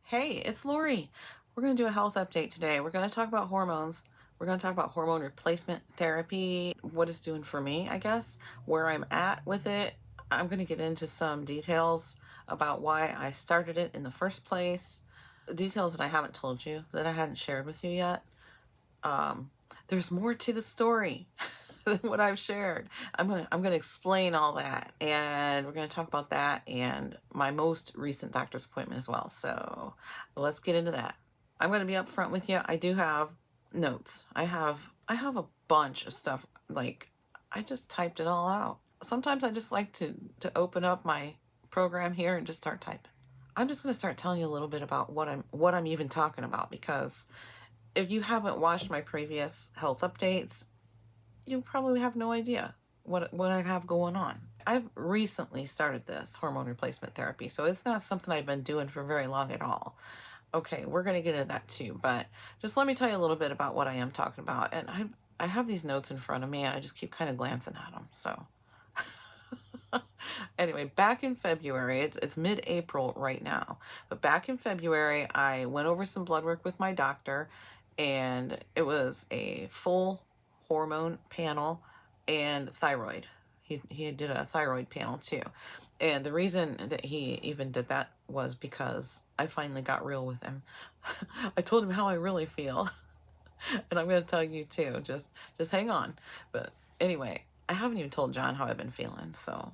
Hey, it's Lori. We're going to do a health update today. We're going to talk about hormones. We're going to talk about hormone replacement therapy, what it's doing for me, I guess, where I'm at with it. I'm going to get into some details about why I started it in the first place, details that I haven't told you, that I hadn't shared with you yet. There's more to the story than what I've shared. I'm gonna explain all that, and we're gonna talk about that and my most recent doctor's appointment as well. So let's get into that. I'm gonna be upfront with you. I do have notes. I have a bunch of stuff. Like, I just typed it all out. Sometimes I just like to open up my program here and just start typing. I'm just gonna start telling you a little bit about what I'm even talking about, because if you haven't watched my previous health updates, you probably have no idea what I have going on. I've recently started this hormone replacement therapy, so it's not something I've been doing for very long at all. Okay, we're going to get into that too, but just let me tell you a little bit about what I am talking about. And I have these notes in front of me, and I just keep kind of glancing at them. So anyway, back in February, it's mid-April right now, but back in February, I went over some blood work with my doctor, and it was a full hormone panel and thyroid. He did a thyroid panel too. And the reason that he even did that was because I finally got real with him. I told him how I really feel. And I'm going to tell you too. Just hang on. But anyway, I haven't even told John how I've been feeling. So,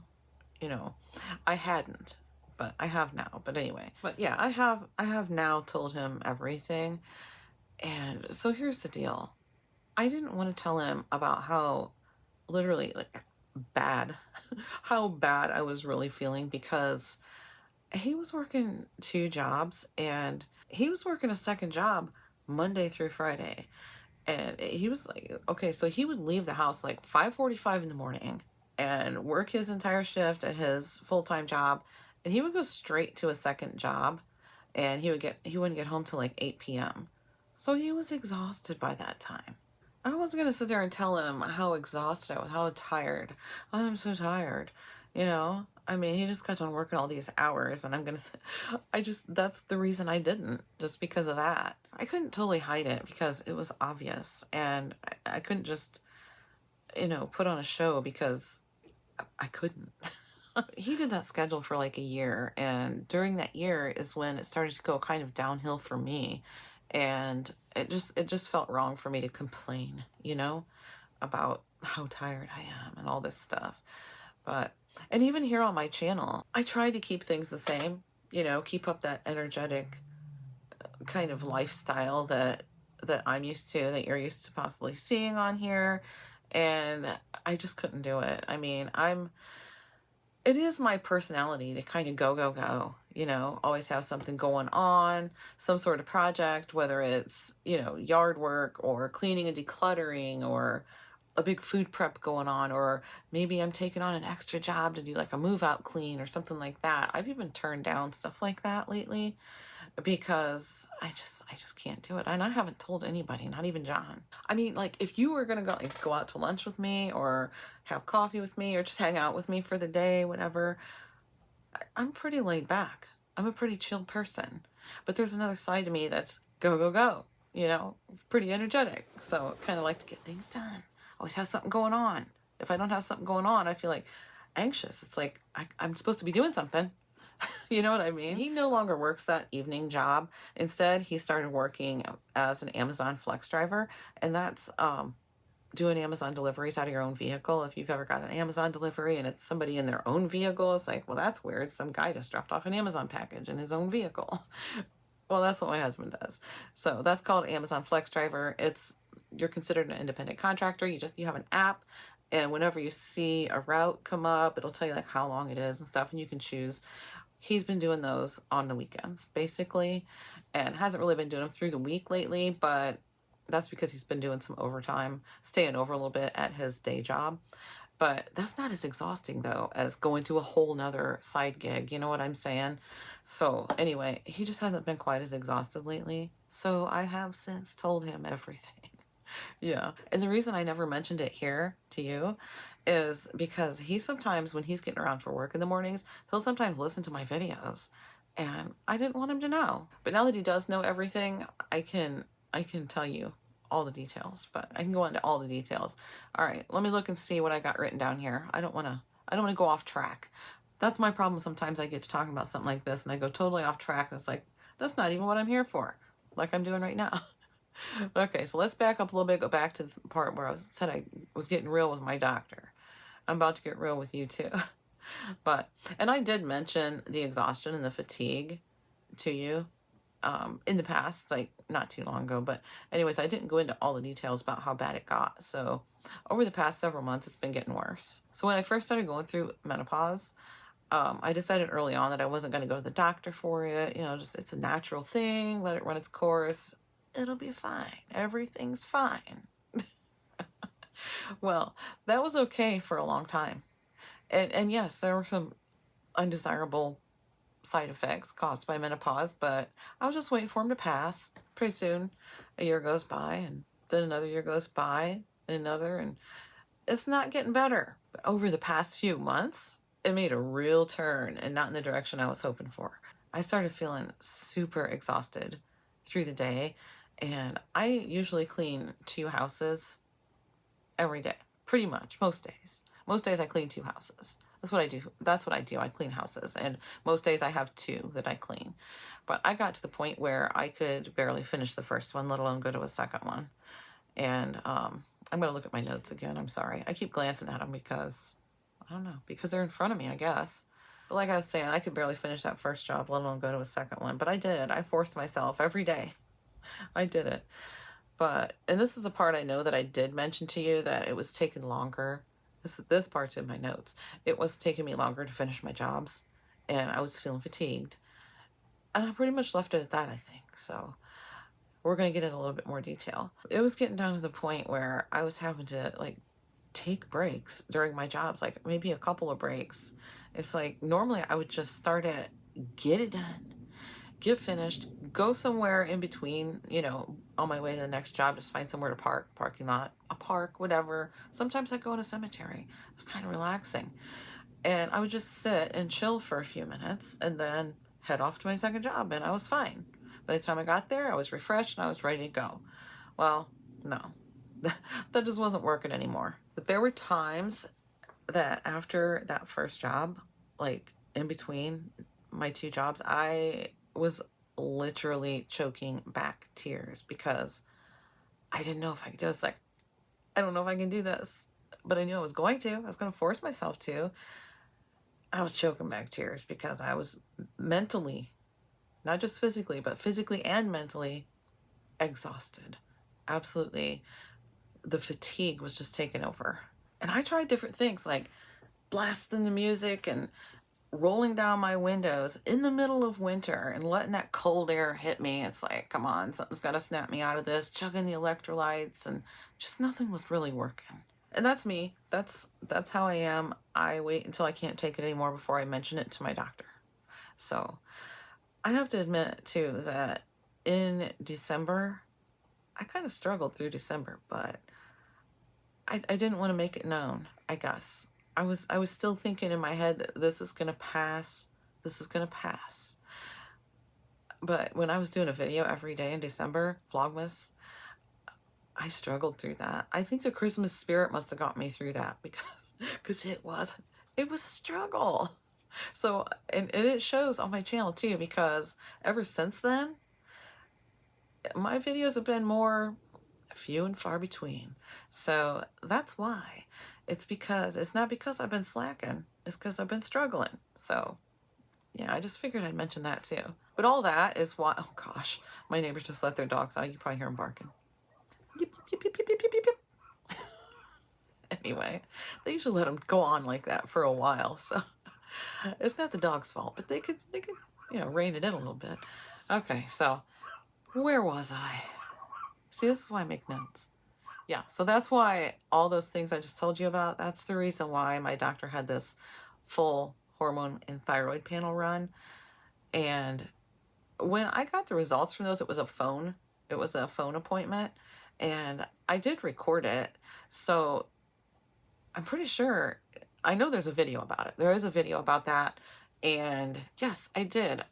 I hadn't, but I have now. But anyway, but yeah, I have now told him everything. And so here's the deal. I didn't want to tell him about how literally bad, how bad I was really feeling, because he was working two jobs, and he was working a second job Monday through Friday. And he was like, okay, so he would leave the house like 5:45 in the morning and work his entire shift at his full-time job, and he would go straight to a second job, and he wouldn't get home till like 8 p.m. So he was exhausted by that time. I wasn't gonna sit there and tell him how exhausted I was, how tired. I'm so tired, I mean, he just kept on working all these hours, and that's the reason I didn't, just because of that. I couldn't totally hide it because it was obvious, and I couldn't just, put on a show because I couldn't. He did that schedule for like a year, and during that year is when it started to go kind of downhill for me, and it just felt wrong for me to complain, about how tired I am and all this stuff. But and even here on my channel, I try to keep things the same, keep up that energetic kind of lifestyle that I'm used to, that you're used to possibly seeing on here, and I just couldn't do it. I mean, it is my personality to kind of go, always have something going on, some sort of project, whether it's, yard work or cleaning and decluttering or a big food prep going on, or maybe I'm taking on an extra job to do like a move out clean or something like that. I've even turned down stuff like that lately because I just can't do it. And I haven't told anybody, not even John. I mean, like, if you were gonna go out to lunch with me or have coffee with me or just hang out with me for the day, whatever, I'm pretty laid back. I'm a pretty chilled person. But there's another side to me that's go, pretty energetic. So kind of like to get things done. Always have something going on. If I don't have something going on, I feel like anxious. It's like I'm supposed to be doing something. You know what I mean? He no longer works that evening job. Instead, he started working as an Amazon Flex driver, and that's doing Amazon deliveries out of your own vehicle. If you've ever got an Amazon delivery and it's somebody in their own vehicle, it's like, well, that's weird. Some guy just dropped off an Amazon package in his own vehicle. Well, that's what my husband does. So that's called Amazon Flex driver. You're considered an independent contractor. You have an app, and whenever you see a route come up, it'll tell you like how long it is and stuff, and you can choose. He's been doing those on the weekends, basically, and hasn't really been doing them through the week lately, but that's because he's been doing some overtime, staying over a little bit at his day job. But that's not as exhausting, though, as going to a whole nother side gig. You know what I'm saying? So anyway, he just hasn't been quite as exhausted lately. So I have since told him everything. Yeah. And the reason I never mentioned it here to you is because he sometimes, when he's getting around for work in the mornings, he'll sometimes listen to my videos. And I didn't want him to know. But now that he does know everything, I can tell you all the details, but I can go into all the details. All right, let me look and see what I got written down here. I don't want to go off track. That's my problem. Sometimes I get to talking about something like this and I go totally off track. And it's like, that's not even what I'm here for, like I'm doing right now. Okay, so let's back up a little bit, go back to the part where said I was getting real with my doctor. I'm about to get real with you too. And I did mention the exhaustion and the fatigue to you in the past, like not too long ago. But anyways, I didn't go into all the details about how bad it got. So over the past several months, it's been getting worse. So when I first started going through menopause, I decided early on that I wasn't going to go to the doctor for it. Just it's a natural thing. Let it run its course. It'll be fine. Everything's fine. Well, that was okay for a long time. And yes, there were some undesirable side effects caused by menopause, but I was just waiting for them to pass. Pretty soon, a year goes by, and then another year goes by, and another, and it's not getting better. But over the past few months, it made a real turn, and not in the direction I was hoping for. I started feeling super exhausted through the day, and I usually clean 2 houses every day, pretty much, most days. Most days I clean 2 houses. That's what I do. I clean houses. And most days I have 2 that I clean. But I got to the point where I could barely finish the first one, let alone go to a second one. And I'm going to look at my notes again. I'm sorry. I keep glancing at them because, I don't know, because they're in front of me, I guess. But like I was saying, I could barely finish that first job, let alone go to a second one. But I did. I forced myself every day. I did it. And this is the part I know that I did mention to you, that it was taking longer. This part's in my notes. It was taking me longer to finish my jobs, and I was feeling fatigued. And I pretty much left it at that, I think. So we're going to get in a little bit more detail. It was getting down to the point where I was having to take breaks during my jobs, like maybe a couple of breaks. It's like normally I would just start it, get it done, get finished, go somewhere in between, on my way to the next job, just find somewhere to park, parking lot, a park, whatever. Sometimes I go in a cemetery. It's kind of relaxing. And I would just sit and chill for a few minutes and then head off to my second job, and I was fine. By the time I got there, I was refreshed and I was ready to go. Well, no, that just wasn't working anymore. But there were times that after that first job, like in between my 2 jobs, I was literally choking back tears because I didn't know if I could do this. Like, I don't know if I can do this, but I knew I was going to. I was going to force myself to. I was choking back tears because I was mentally, not just physically, but physically and mentally exhausted. Absolutely. The fatigue was just taking over. And I tried different things like blasting the music and rolling down my windows in the middle of winter and letting that cold air hit me. It's like, come on, something's got to snap me out of this. Chugging the electrolytes, and just nothing was really working. And that's me. That's how I am. I wait until I can't take it anymore before I mention it to my doctor. So I have to admit too that in December, I kind of struggled through December, but I didn't want to make it known, I guess. I was still thinking in my head, this is going to pass. This is going to pass. But when I was doing a video every day in December, Vlogmas, I struggled through that. I think the Christmas spirit must have got me through that because it was a struggle. So, and it shows on my channel too, because ever since then, my videos have been more few and far between. So that's why. It's not because I've been slacking. It's because I've been struggling. So yeah, I just figured I'd mention that too. But all that is why, oh gosh, my neighbors just let their dogs out. You probably hear them barking. Yip, yip, yip, yip, yip, yip, yip. Anyway, they usually let them go on like that for a while. So it's not the dog's fault, but they could, rein it in a little bit. Okay, so where was I? See, this is why I make notes. Yeah, so that's why all those things I just told you about, that's the reason why my doctor had this full hormone and thyroid panel run. And when I got the results from those, it was a phone appointment, and I did record it. So I'm pretty sure, I know there's a video about it. There is a video about that. And yes, I did.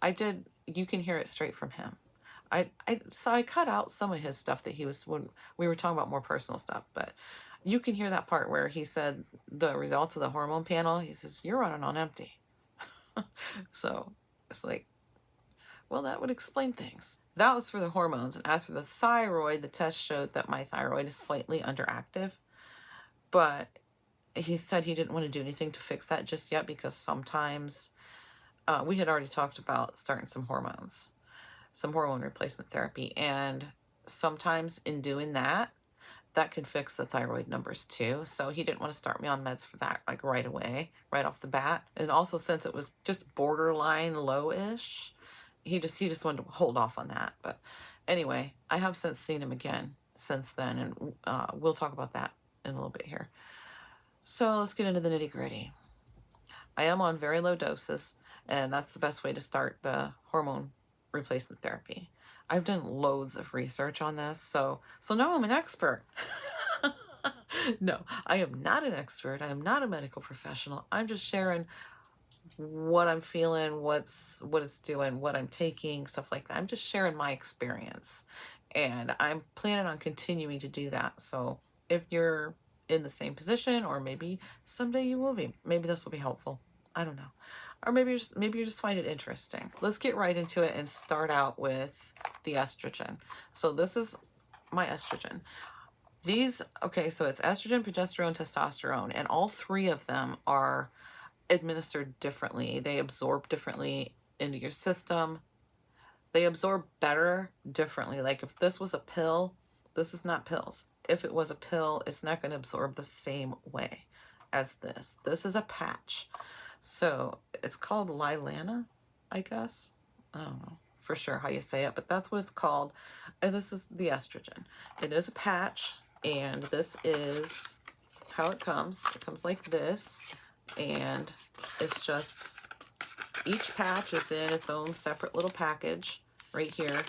You can hear it straight from him. So I cut out some of his stuff that he was, when we were talking about more personal stuff, but you can hear that part where he said the results of the hormone panel, he says, you're running on empty. So it's like, well, that would explain things. That was for the hormones. And as for the thyroid, the test showed that my thyroid is slightly underactive, but he said he didn't want to do anything to fix that just yet, because sometimes we had already talked about starting some hormone replacement therapy. And sometimes in doing that, that can fix the thyroid numbers too. So he didn't want to start me on meds for that like right away, right off the bat. And also, since it was just borderline low-ish, he just wanted to hold off on that. But anyway, I have since seen him again since then, and we'll talk about that in a little bit here. So let's get into the nitty-gritty. I am on very low doses, and that's the best way to start the hormone replacement therapy. I've done loads of research on this, so now I'm an expert. No, I am not an expert. I am not a medical professional. I'm just sharing what I'm feeling, what it's doing, what I'm taking, stuff like that. I'm just sharing my experience, and I'm planning on continuing to do that. So if you're in the same position, or maybe someday you will be, maybe this will be helpful. I don't know. Or maybe you just find it interesting. Let's get right into it and start out with the estrogen. So this is my estrogen. So it's estrogen, progesterone, testosterone, and all three of them are administered differently. They absorb differently into your system. They absorb better differently. Like if this was a pill, this is not pills. If it was a pill, it's not going to absorb the same way as this. This is a patch. So it's called Lilana, I guess. I don't know for sure how you say it, but that's what it's called. And this is the estrogen. It is a patch, and this is how it comes. It comes like this, and it's just, each patch is in its own separate little package right here.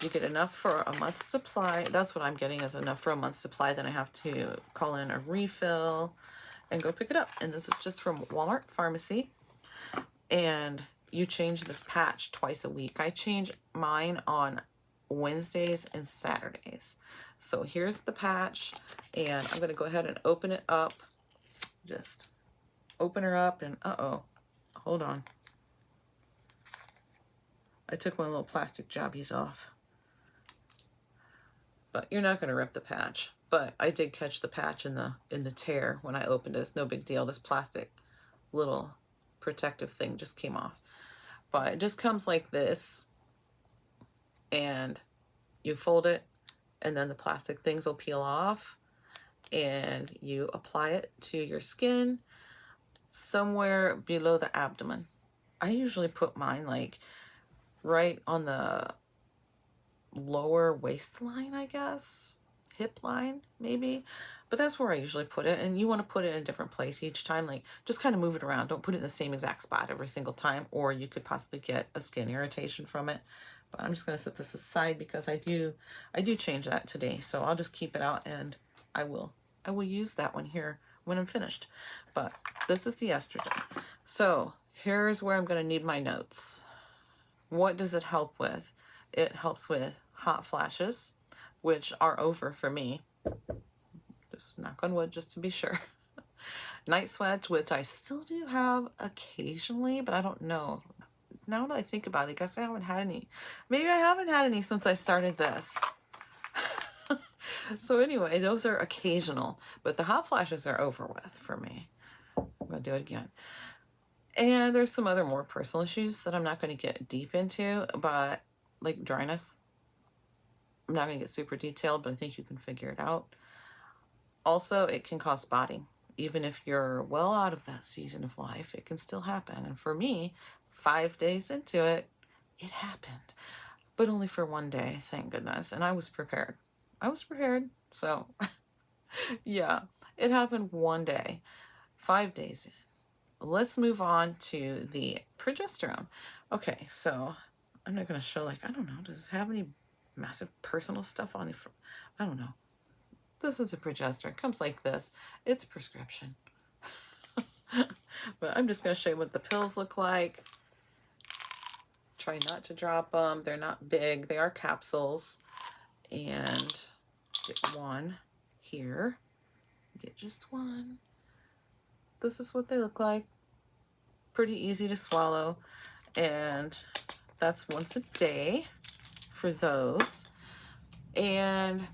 You get enough for a month's supply. That's what I'm getting, is enough for a month's supply. Then I have to call in a refill and go pick it up. And this is just from Walmart Pharmacy. And you change this patch twice a week. I change mine on Wednesdays and Saturdays. So here's the patch, and I'm going to go ahead and open it up. Just open her up, and hold on. I took my little plastic jobbies off. But you're not going to rip the patch. But I did catch the patch in the tear when I opened it. It's no big deal. This plastic little protective thing just came off. But it just comes like this, and you fold it, and then the plastic things will peel off, and you apply it to your skin somewhere below the abdomen. I usually put mine like right on the lower waistline, I guess, hip line maybe, but that's where I usually put it. And you want to put it in a different place each time, like just kind of move it around. Don't put it in the same exact spot every single time, or you could possibly get a skin irritation from it. But I'm just going to set this aside because I do change that today, so I'll just keep it out, and I will use that one here when I'm finished. But this is the estrogen. So here's where I'm going to need my notes. What does it help with? It helps with hot flashes, which are over for me. Just knock on wood just to be sure. Night sweats, which I still do have occasionally, but I don't know. Now that I think about it, I guess I haven't had any. Maybe I haven't had any since I started this. So anyway, those are occasional, but the hot flashes are over with for me. I'm going to do it again. And there's some other more personal issues that I'm not going to get deep into, but like dryness. I'm not going to get super detailed, but I think you can figure it out. Also, it can cause spotting. Even if you're well out of that season of life, it can still happen. And for me, 5 days into it, it happened. But only for one day, thank goodness. And I was prepared. So, yeah, it happened one day, 5 days in. Let's move on to the progesterone. Okay, so I'm not going to show, like, I don't know, does it have any massive personal stuff on it? I don't know. This is a progesterone. It comes like this. It's a prescription. But I'm just going to show you what the pills look like. Try not to drop them. They're not big. They are capsules. And get one here. Get just one. This is what they look like. Pretty easy to swallow. And that's once a day for those. And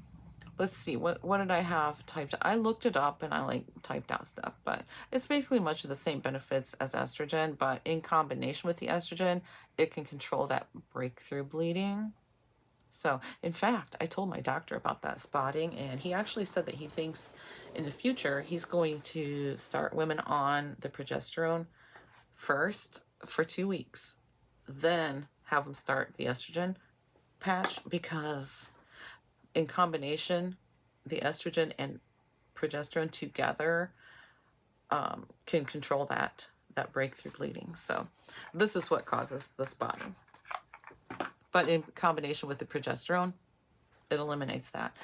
let's see, what did I have typed? I looked it up and I like typed out stuff, but it's basically much of the same benefits as estrogen, but in combination with the estrogen, it can control that breakthrough bleeding. So in fact, I told my doctor about that spotting, and he actually said that he thinks in the future he's going to start women on the progesterone first for 2 weeks, then have them start the estrogen patch, because in combination, the estrogen and progesterone together can control that breakthrough bleeding. So this is what causes the spotting. But in combination with the progesterone, it eliminates that.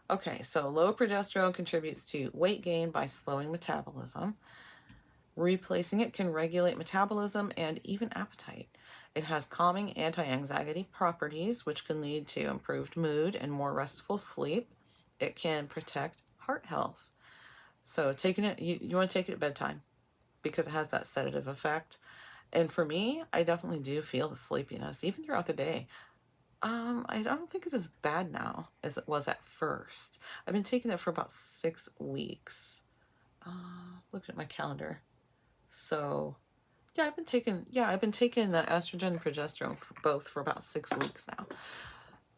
Okay, so low progesterone contributes to weight gain by slowing metabolism. Replacing it can regulate metabolism and even appetite. It has calming anti-anxiety properties, which can lead to improved mood and more restful sleep. It can protect heart health. So taking it, you want to take it at bedtime because it has that sedative effect. And for me, I definitely do feel the sleepiness, even throughout the day. I don't think it's as bad now as it was at first. I've been taking it for about 6 weeks. Looking at my calendar. So yeah, I've been taking the estrogen and progesterone for both for about 6 weeks now.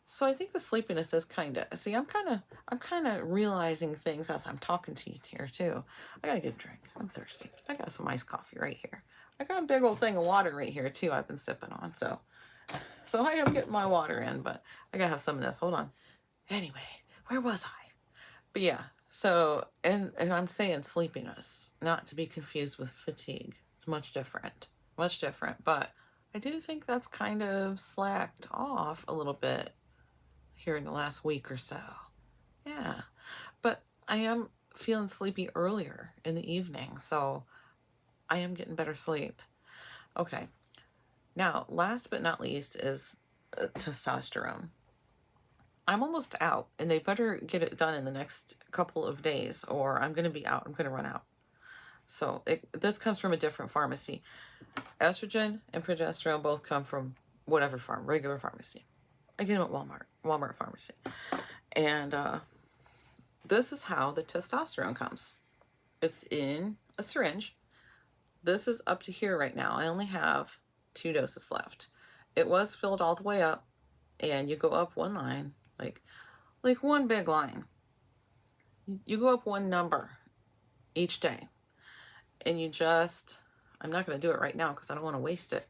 So I think the sleepiness is I'm kind of realizing things as I'm talking to you here too. I gotta get a drink. I'm thirsty. I got some iced coffee right here. I got a big old thing of water right here too I've been sipping on. So I am getting my water in, but I gotta have some of this. Hold on. Anyway, where was I? But yeah, so, and I'm saying sleepiness, not to be confused with fatigue. It's much different, but I do think that's kind of slacked off a little bit here in the last week or so. Yeah, but I am feeling sleepy earlier in the evening, so I am getting better sleep. Okay, now last but not least is testosterone. I'm almost out, and they better get it done in the next couple of days, or I'm going to be out. I'm going to run out. So this comes from a different pharmacy. Estrogen and progesterone both come from whatever regular pharmacy. I get them at Walmart pharmacy. And this is how the testosterone comes. It's in a syringe. This is up to here right now. I only have 2 doses left. It was filled all the way up, and you go up one line, like one big line. You go up one number each day, and I'm not going to do it right now because I don't want to waste it,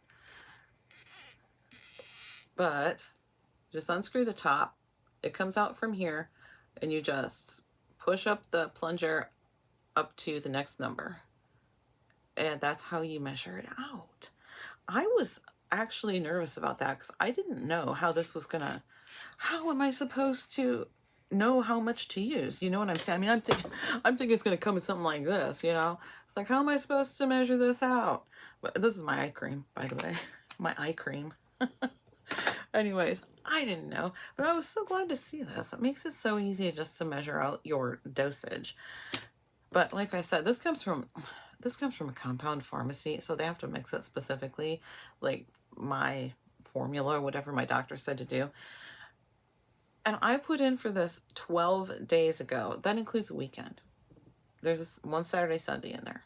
but just unscrew the top. It comes out from here, and you just push up the plunger up to the next number, and that's how you measure it out. I was actually nervous about that because I didn't know how this was gonna. How am I supposed to know how much to use? You know what I'm saying? I mean, I'm thinking it's gonna come in something like this. You know, it's like, how am I supposed to measure this out? But this is my eye cream, by the way, my eye cream. Anyways, I didn't know, but I was so glad to see this. It makes it so easy just to measure out your dosage. But like I said, this comes from a compound pharmacy, so they have to mix it specifically, like my formula or whatever my doctor said to do. And I put in for this 12 days ago. That includes a weekend. There's one Saturday, Sunday in there.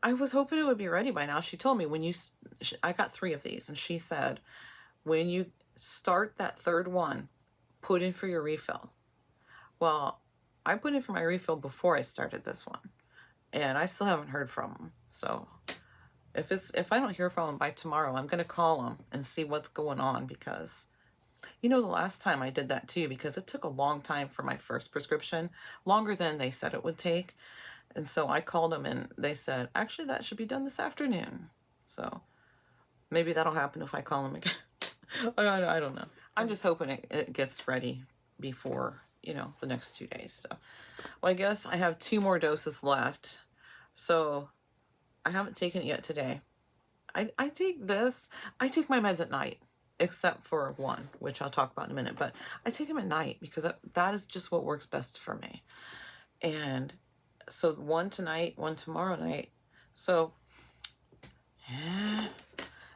I was hoping it would be ready by now. She told me I got 3 of these, and she said, when you start that third one, put in for your refill. Well, I put in for my refill before I started this one, and I still haven't heard from them. So if I don't hear from them by tomorrow, I'm going to call them and see what's going on, because the last time I did that too, because it took a long time for my first prescription, longer than they said it would take. And so I called them, and they said, actually, that should be done this afternoon. So maybe that'll happen if I call them again. I don't know. I'm just hoping it gets ready before, the next 2 days. So, well, I guess I have 2 more doses left. So I haven't taken it yet today. I take this. I take my meds at night, except for one, which I'll talk about in a minute. But I take them at night because that is just what works best for me. And so one tonight, one tomorrow night. So, yeah.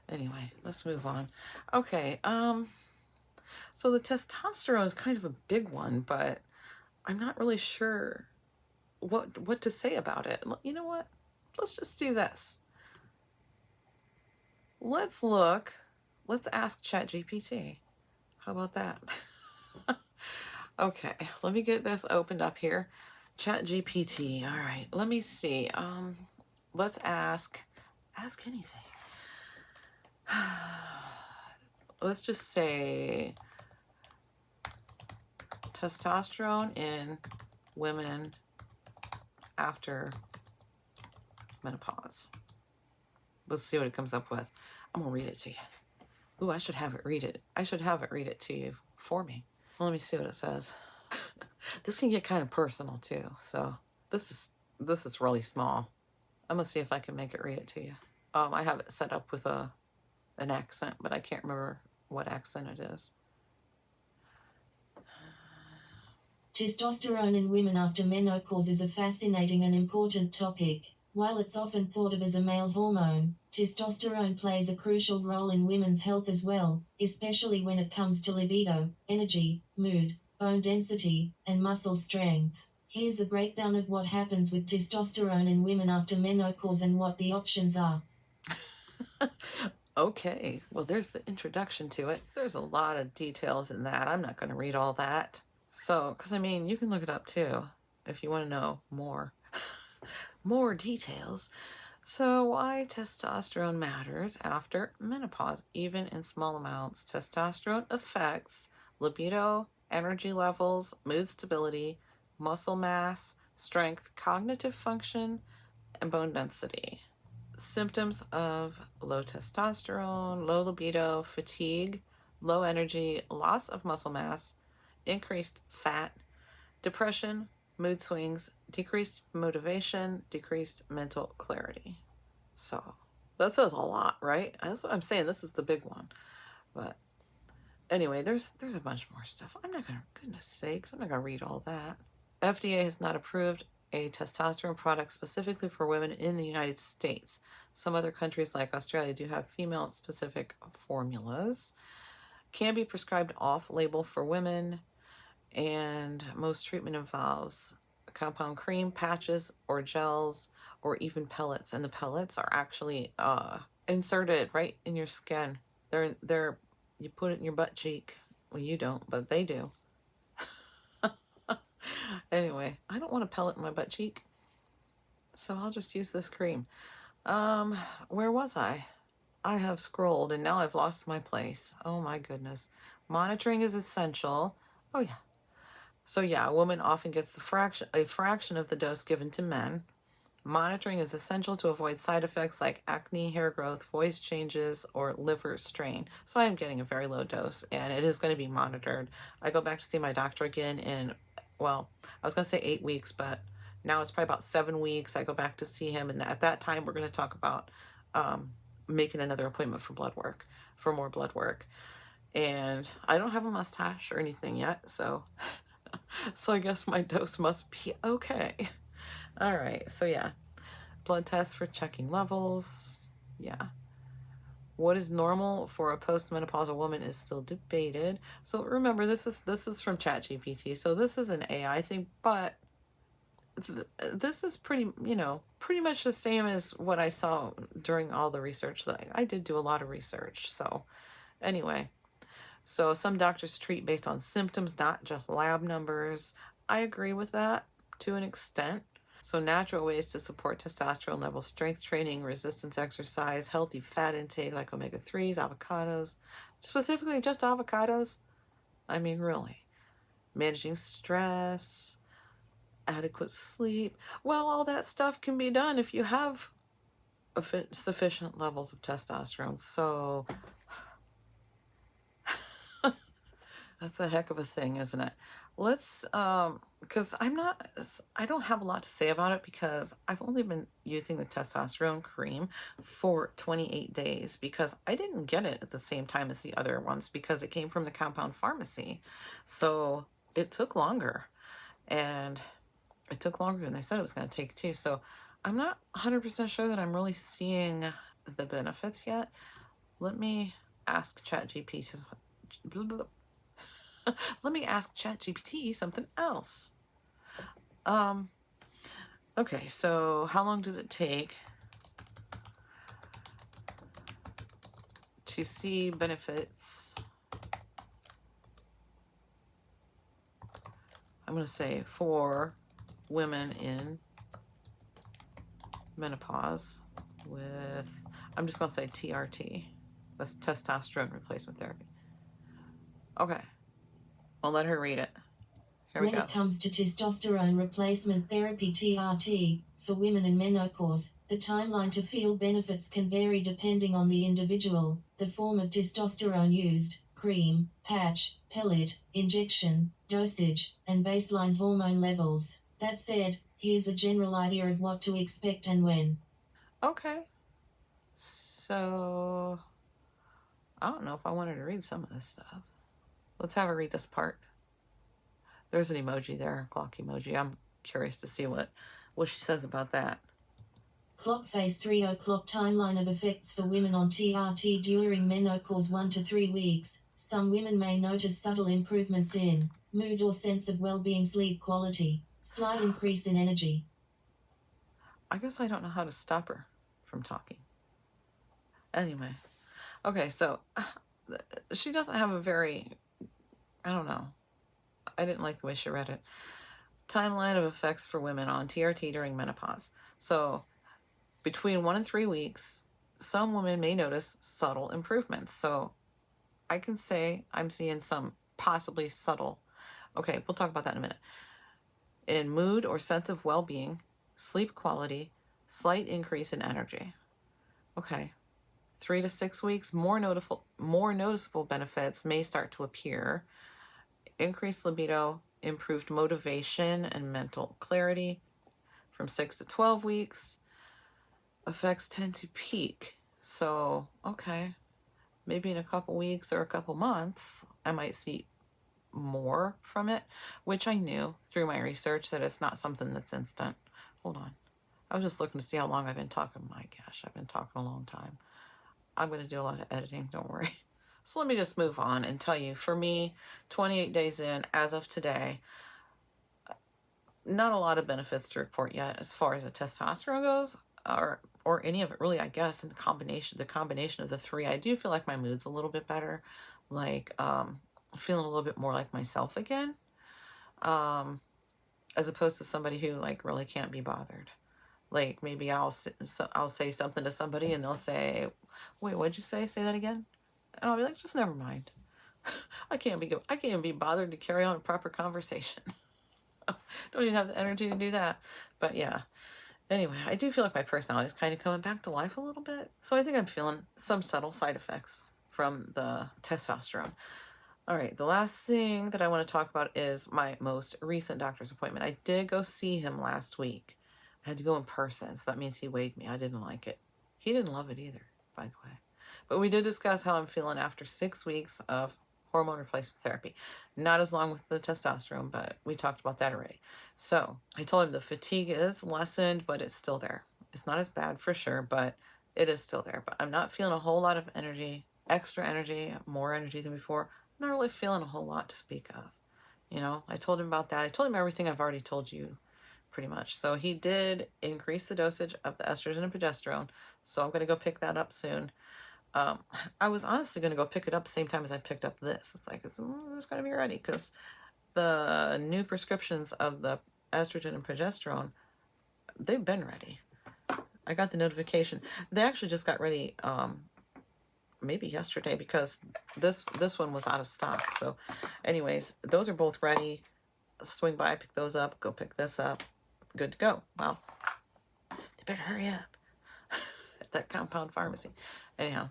Anyway, let's move on. Okay. So the testosterone is kind of a big one, but I'm not really sure what to say about it. You know what? Let's just do this. Let's ask ChatGPT. How about that? Okay, let me get this opened up here. ChatGPT. All right, let me see. Let's ask anything. Let's just say testosterone in women after menopause. Let's see what it comes up with. I'm gonna read it to you. Ooh, I should have it read it. I should have it read it to you for me. Well, let me see what it says. This can get kind of personal too. So this is really small. I'm gonna see if I can make it read it to you. I have it set up with an accent, but I can't remember what accent it is. Testosterone in women after menopause is a fascinating and important topic. While it's often thought of as a male hormone, testosterone plays a crucial role in women's health as well, especially when it comes to libido, energy, mood, bone density, and muscle strength. Here's a breakdown of what happens with testosterone in women after menopause and what the options are. Okay, well, there's the introduction to it. There's a lot of details in that. I'm not going to read all that. So, because I mean, you can look it up too if you want to know more. More details. So, why testosterone matters after menopause? Even in small amounts, testosterone affects libido, energy levels, mood stability, muscle mass, strength, cognitive function, and bone density. Symptoms of low testosterone, low libido, fatigue, low energy, loss of muscle mass, increased fat, depression, mood swings, decreased motivation, decreased mental clarity. So that says a lot, right? That's what I'm saying. This is the big one. But anyway, there's a bunch more stuff. Goodness sakes, I'm not gonna read all that. FDA has not approved a testosterone product specifically for women in the United States. Some other countries like Australia do have female-specific formulas. Can be prescribed off-label for women, and most treatment involves compound cream, patches, or gels, or even pellets. And the pellets are actually inserted right in your skin. They're you put it in your butt cheek. Well, you don't, but they do. Anyway, I don't want a pellet in my butt cheek, so I'll just use this cream. Where was I? I have scrolled and now I've lost my place. Oh my goodness. Monitoring is essential. Oh yeah. So yeah, a woman often gets a fraction of the dose given to men. Monitoring is essential to avoid side effects like acne, hair growth, voice changes, or liver strain. So I am getting a very low dose and it is going to be monitored. I go back to see my doctor again in, well, I was going to say 8 weeks, but now it's probably about 7 weeks. I go back to see him, and at that time we're going to talk about making another appointment for more blood work. And I don't have a mustache or anything yet, so I guess my dose must be okay. All right, so yeah, blood tests for checking levels. Yeah. What is normal for a postmenopausal woman is still debated. So remember, this is from ChatGPT, so this is an AI thing, but this is pretty much the same as what I saw during all the research that I did do a lot of research. So anyway, so some doctors treat based on symptoms, not just lab numbers. I agree with that to an extent. So natural ways to support testosterone levels: strength training, resistance exercise, healthy fat intake like omega-3s, avocados, specifically just avocados. I mean, really. Managing stress, adequate sleep. Well, all that stuff can be done if you have sufficient levels of testosterone. So That's a heck of a thing, isn't it? Let's, because I don't have a lot to say about it because I've only been using the testosterone cream for 28 days because I didn't get it at the same time as the other ones because it came from the compound pharmacy. So it took longer, and it took longer than they said it was going to take too. So I'm not 100% sure that I'm really seeing the benefits yet. Let me ask ChatGPT. Let me ask ChatGPT something else. Okay, so how long does it take to see benefits? I'm going to say for women in menopause with, I'm just going to say TRT. That's testosterone replacement therapy. Okay, I'll let her read it. Here we When go. it comes to testosterone replacement therapy TRT, for women in menopause, the timeline to feel benefits can vary depending on the individual, the form of testosterone used, cream, patch, pellet, injection, dosage, and baseline hormone levels. That said, here's a general idea of what to expect and when. Okay, so I don't know if I wanted to read some of this stuff. Let's have her read this part. There's an emoji there, a clock emoji. I'm curious to see what she says about that. Clock face 3 o'clock timeline of effects for women on TRT during menopause 1 to 3 weeks. Some women may notice subtle improvements in mood or sense of well-being, sleep quality, slight increase in energy. I guess I don't know how to stop her from talking. Anyway, okay, so she doesn't have a very, I don't know. I didn't like the way she read it. Timeline of effects for women on TRT during menopause. So between 1 and 3 weeks, some women may notice subtle improvements. So I can say I'm seeing some possibly subtle. Okay, we'll talk about that in a minute. In mood or sense of well-being, sleep quality, slight increase in energy. Okay. 3 to 6 weeks, more noticeable benefits may start to appear. Increased libido, improved motivation and mental clarity. From 6 to 12 weeks, effects tend to peak. So, okay, maybe in a couple weeks or a couple months, I might see more from it, which I knew through my research that it's not something that's instant. Hold on. I was just looking to see how long I've been talking. My gosh, I've been talking a long time. I'm going to do a lot of editing, don't worry. So let me just move on and tell you, for me, 28 days in, as of today, not a lot of benefits to report yet as far as the testosterone goes, or any of it really, I guess. In the combination of the three, I do feel like my mood's a little bit better, like feeling a little bit more like myself again, as opposed to somebody who like really can't be bothered. Like maybe I'll say something to somebody and they'll say, "Wait, what'd you say? Say that again." And I'll be like, "Just never mind. I can't be bothered to carry on a proper conversation. Don't even have the energy to do that." But yeah. Anyway, I do feel like my personality is kind of coming back to life a little bit. So I think I'm feeling some subtle side effects from the testosterone. All right, the last thing that I want to talk about is my most recent doctor's appointment. I did go see him last week. I had to go in person, so that means he weighed me. I didn't like it. He didn't love it either, by the way. But we did discuss how I'm feeling after 6 weeks of hormone replacement therapy. Not as long with the testosterone, but we talked about that already. So I told him the fatigue is lessened, but it's still there. It's not as bad for sure, but it is still there. But I'm not feeling a whole lot of energy, extra energy, more energy than before. I'm not really feeling a whole lot to speak of. You know, I told him about that. I told him everything I've already told you pretty much. So he did increase the dosage of the estrogen and progesterone. So I'm going to go pick that up soon. I was honestly going to go pick it up the same time as I picked up this. It's like, it's got to be ready because the new prescriptions of the estrogen and progesterone, they've been ready. I got the notification. They actually just got ready maybe yesterday because this one was out of stock. So anyways, those are both ready. Swing by, pick those up, go pick this up. Good to go. Wow. They better hurry up at that compound pharmacy. Anyhow,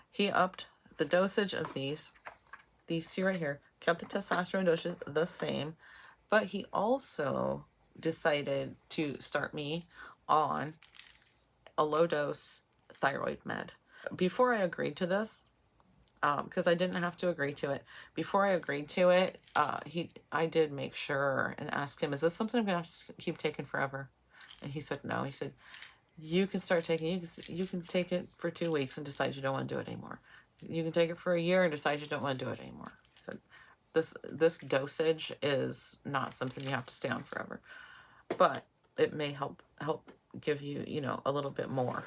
he upped the dosage of these two right here kept the testosterone doses the same, but he also decided to start me on a low dose thyroid med. Before I agreed to this, because I didn't have to agree to it. Before I agreed to it, I did make sure and ask him, is this something I'm going to have to keep taking forever? And he said, no. He said, you can start taking, you can take it for 2 weeks and decide you don't want to do it anymore. You can take it for a year and decide you don't want to do it anymore. He said, this dosage is not something you have to stay on forever, but it may help give you, you know, a little bit more.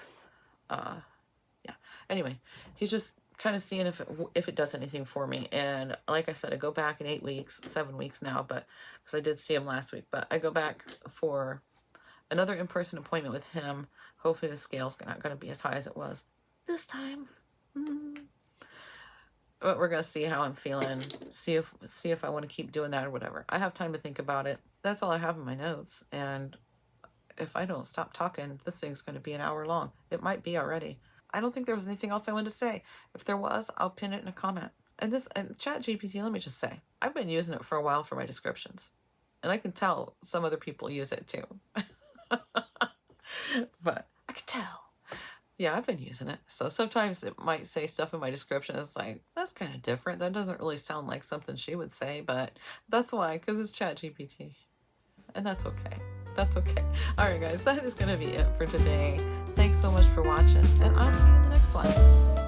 Yeah. Anyway, he's just kind of seeing if it does anything for me. And like I said, I go back in 8 weeks, 7 weeks now, but because I did see him last week, but I go back for another in-person appointment with him. Hopefully the scale's not going to be as high as it was this time. But we're going to see how I'm feeling, see if I want to keep doing that or whatever. I have time to think about it. That's all I have in my notes. And if I don't stop talking, this thing's going to be an hour long. It might be already. I don't think there was anything else I wanted to say. If there was, I'll pin it in a comment. And ChatGPT, let me just say, I've been using it for a while for my descriptions. And I can tell some other people use it too. But I can tell. Yeah, I've been using it. So sometimes it might say stuff in my description. It's like, that's kind of different. That doesn't really sound like something she would say, but that's why, because it's ChatGPT. And that's okay. That's okay. All right, guys, that is going to be it for today. Thanks so much for watching, and I'll see you in the next one.